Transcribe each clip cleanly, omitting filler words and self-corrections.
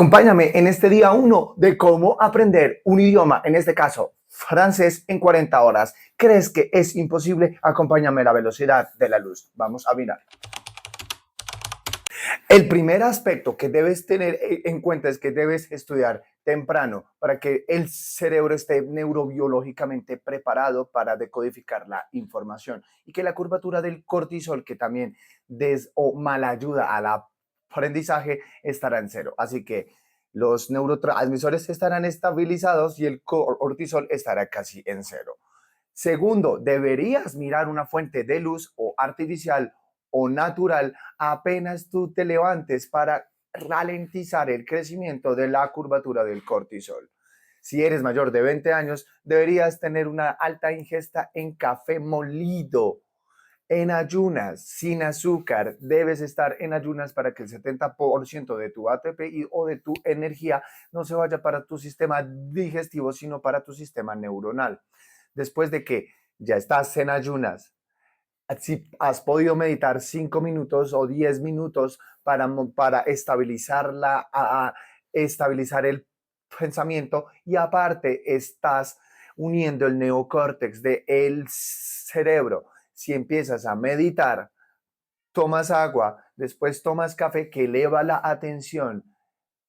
Acompáñame en este día uno de cómo aprender un idioma, en este caso francés, en 40 horas. ¿Crees que es imposible? Acompáñame a la velocidad de la luz. Vamos a mirar. El primer aspecto que debes tener en cuenta es que debes estudiar temprano para que el cerebro esté neurobiológicamente preparado para decodificar la información y que la curvatura del cortisol, que también o mal ayuda al aprendizaje, estará en cero. Así que los neurotransmisores estarán estabilizados y el cortisol estará casi en cero. Segundo, deberías mirar una fuente de luz o artificial o natural apenas tú te levantes para ralentizar el crecimiento de la curvatura del cortisol. Si eres mayor de 20 años, deberías tener una alta ingesta en café molido, en ayunas, sin azúcar. Debes estar en ayunas para que el 70% de tu ATP o de tu energía no se vaya para tu sistema digestivo, sino para tu sistema neuronal. Después de que ya estás en ayunas, si has podido meditar 5 minutos o 10 minutos para estabilizar, estabilizar el pensamiento, y aparte estás uniendo el neocórtex del cerebro. Si empiezas a meditar, tomas agua, después tomas café que eleva la atención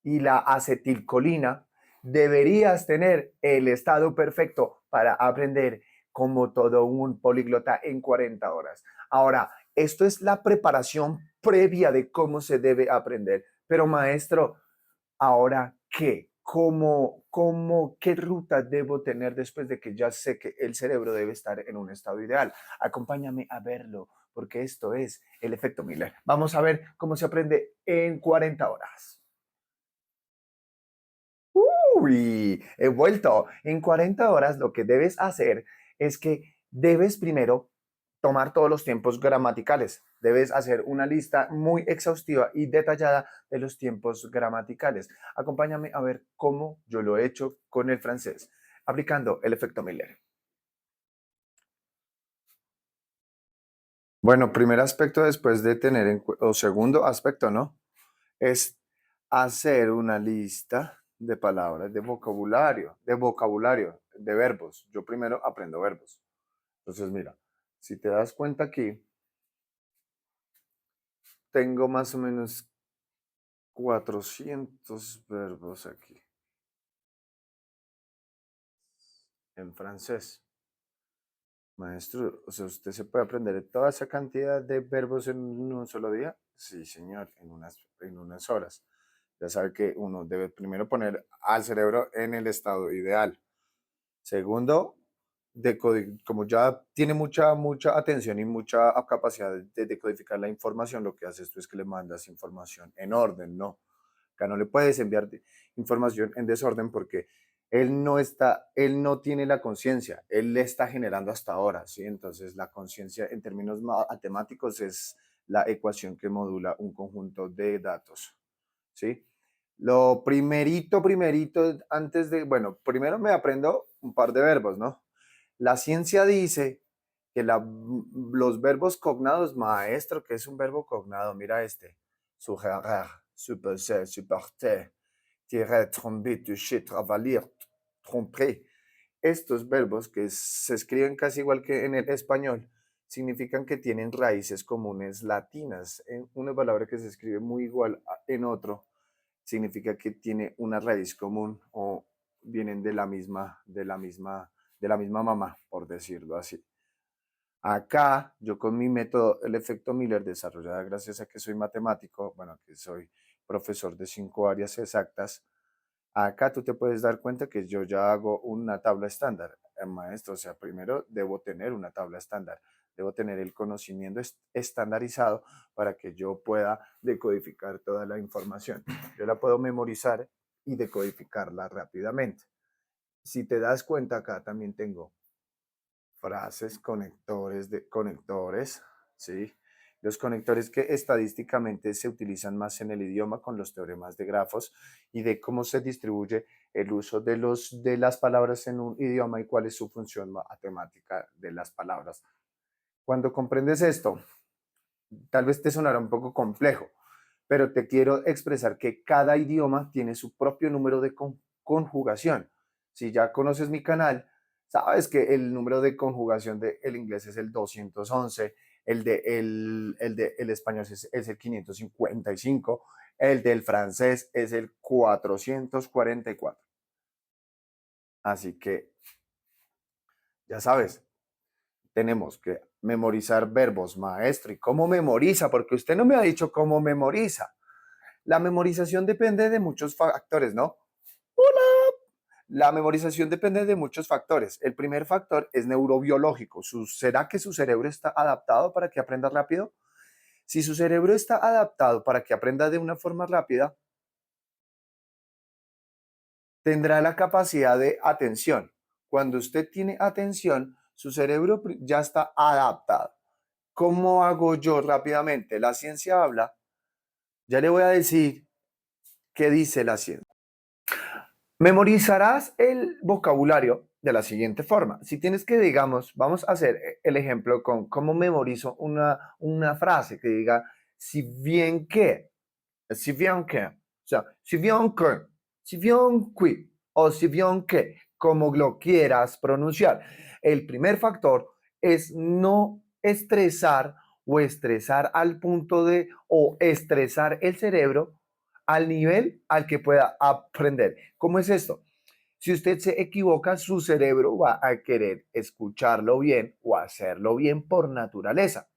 y la acetilcolina, deberías tener el estado perfecto para aprender como todo un políglota en 40 horas. Ahora, esto es la preparación previa de cómo se debe aprender. Pero maestro, ¿ahora qué? ¿Qué ruta debo tener después de que ya sé que el cerebro debe estar en un estado ideal? Acompáñame a verlo, porque esto es el efecto Miller. Vamos a ver cómo se aprende en 40 horas. Uy, he vuelto. En 40 horas lo que debes hacer es que debes primero tomar todos los tiempos gramaticales. Debes hacer una lista muy exhaustiva y detallada de los tiempos gramaticales. Acompáñame a ver cómo yo lo he hecho con el francés, aplicando el efecto Miller. Bueno, primer aspecto después de tener o segundo aspecto, ¿no? Es hacer una lista de palabras, de vocabulario, de verbos. Yo primero aprendo verbos. Entonces, mira, si te das cuenta aquí, tengo más o menos 400 verbos aquí en francés. Maestro, o sea, ¿usted se puede aprender toda esa cantidad de verbos en un solo día? Sí, señor, en unas horas. Ya sabe que uno debe primero poner al cerebro en el estado ideal. Segundo, como ya tiene mucha atención y mucha capacidad de decodificar la información, lo que haces tú es que le mandas información en orden, ¿no? Acá no le puedes enviar información en desorden porque él no tiene la conciencia, él le está generando hasta ahora, ¿sí? Entonces la conciencia en términos matemáticos es la ecuación que modula un conjunto de datos, ¿sí? Lo primerito, bueno, primero me aprendo un par de verbos, ¿no? La ciencia dice que los verbos cognados, maestro, ¿qué es un verbo cognado? Mira este. Sugerir, supposer, supporter, tirer, tromper, toucher, travalir, tromper. Estos verbos, que se escriben casi igual que en el español, significan que tienen raíces comunes latinas. Una palabra que se escribe muy igual en otro significa que tiene una raíz común o vienen de la misma mamá, por decirlo así. Acá, yo con mi método, el efecto Miller, desarrollada gracias a que soy matemático, bueno, que soy profesor de 5 áreas exactas, acá tú te puedes dar cuenta que yo ya hago una tabla estándar, maestro. O sea, primero debo tener una tabla estándar, debo tener el conocimiento estandarizado para que yo pueda decodificar toda la información. Yo la puedo memorizar y decodificarla rápidamente. Si te das cuenta, acá también tengo frases, conectores, ¿sí? Los conectores que estadísticamente se utilizan más en el idioma con los teoremas de grafos y de cómo se distribuye el uso de las palabras en un idioma y cuál es su función matemática de las palabras. Cuando comprendes esto, tal vez te sonará un poco complejo, pero te quiero expresar que cada idioma tiene su propio número de conjugación. Si ya conoces mi canal, sabes que el número de conjugación del inglés es el 211, el español es el 555, el del francés es el 444. Así que, ya sabes, tenemos que memorizar verbos, maestro. ¿Y cómo memoriza? Porque usted no me ha dicho cómo memoriza. La memorización depende de muchos factores, ¿no? Hola. La memorización depende de muchos factores. El primer factor es neurobiológico. ¿Será que su cerebro está adaptado para que aprenda rápido? Si su cerebro está adaptado para que aprenda de una forma rápida, tendrá la capacidad de atención. Cuando usted tiene atención, su cerebro ya está adaptado. ¿Cómo hago yo rápidamente? La ciencia habla. Ya le voy a decir qué dice la ciencia. Memorizarás el vocabulario de la siguiente forma. Si tienes que, digamos, vamos a hacer el ejemplo con cómo memorizo una frase que diga, si bien que, o sea, si bien que, o si bien que, como lo quieras pronunciar. El primer factor es no estresar o estresar al punto de, o estresar el cerebro al nivel al que pueda aprender. ¿Cómo es esto? Si usted se equivoca, su cerebro va a querer escucharlo bien o hacerlo bien por naturaleza.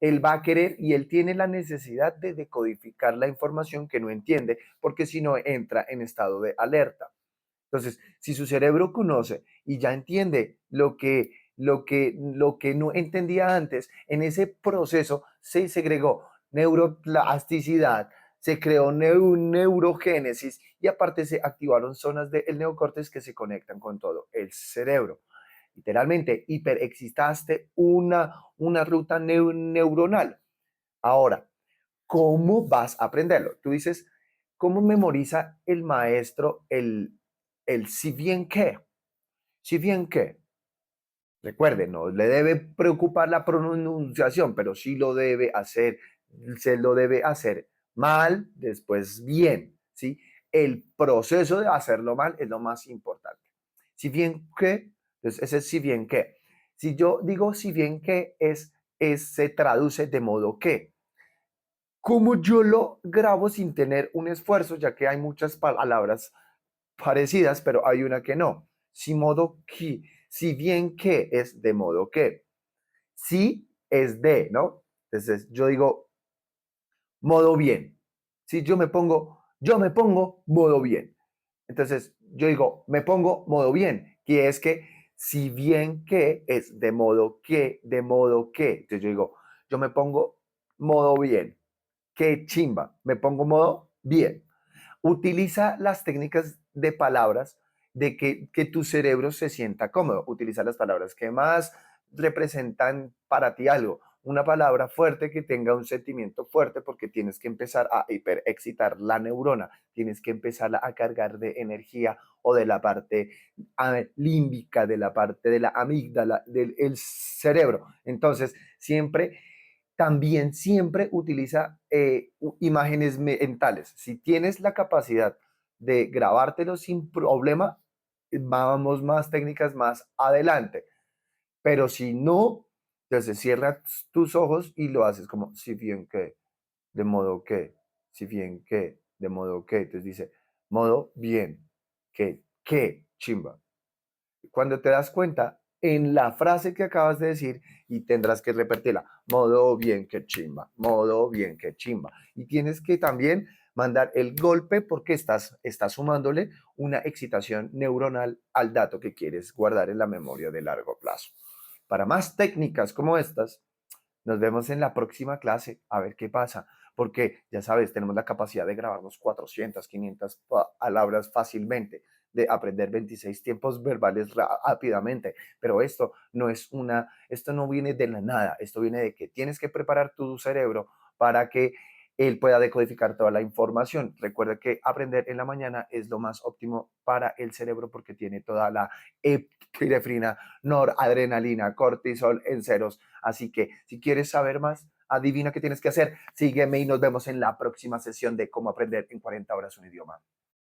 Él va a querer y él tiene la necesidad de decodificar la información que no entiende, porque si no entra en estado de alerta. Entonces, si su cerebro conoce y ya entiende lo que no entendía antes, en ese proceso se segregó neuroplasticidad, se creó neurogénesis y aparte se activaron zonas del neocórtex que se conectan con todo el cerebro. Literalmente, hiperexcitaste una ruta neuronal. Ahora, ¿cómo vas a aprenderlo? Tú dices, ¿cómo memoriza el maestro el si bien qué? Si bien qué. Recuerde, no le debe preocupar la pronunciación, pero sí lo debe hacer, se lo debe hacer mal, después bien, ¿sí? El proceso de hacerlo mal es lo más importante. Si bien que, entonces ese es si bien que. Si yo digo si bien que se traduce de modo que. ¿Cómo yo lo grabo sin tener un esfuerzo? Ya que hay muchas palabras parecidas, pero hay una que no. Si modo que, si bien que es de modo que. Si es de, ¿no? Entonces yo digo modo bien. Si yo me pongo modo bien. Entonces yo digo, me pongo modo bien, que es que si bien que es de modo que, de modo que. Entonces yo digo, yo me pongo modo bien. Qué chimba, me pongo modo bien. Utiliza las técnicas de palabras de que tu cerebro se sienta cómodo. Utiliza las palabras que más representan para ti algo. Una palabra fuerte que tenga un sentimiento fuerte porque tienes que empezar a hiperexcitar la neurona, tienes que empezar a cargar de energía o de la parte límbica, de la parte de la amígdala, del cerebro. Entonces, siempre utiliza imágenes mentales. Si tienes la capacidad de grabártelo sin problema, vamos más técnicas más adelante. Pero si no, entonces cierras tus ojos y lo haces como si bien que, de modo que, si bien que, de modo que. Entonces dice, modo bien, que, chimba. Cuando te das cuenta, en la frase que acabas de decir, y tendrás que repetirla, modo bien que chimba, modo bien que chimba. Y tienes que también mandar el golpe porque estás sumándole una excitación neuronal al dato que quieres guardar en la memoria de largo plazo. Para más técnicas como estas, nos vemos en la próxima clase a ver qué pasa, porque ya sabes, tenemos la capacidad de grabarnos 400, 500 palabras fácilmente, de aprender 26 tiempos verbales rápidamente, pero esto no viene de la nada, esto viene de que tienes que preparar tu cerebro para que él pueda decodificar toda la información. Recuerda que aprender en la mañana es lo más óptimo para el cerebro porque tiene toda la epinefrina, noradrenalina, cortisol en ceros. Así que si quieres saber más, adivina qué tienes que hacer, sígueme y nos vemos en la próxima sesión de cómo aprender en 40 horas un idioma.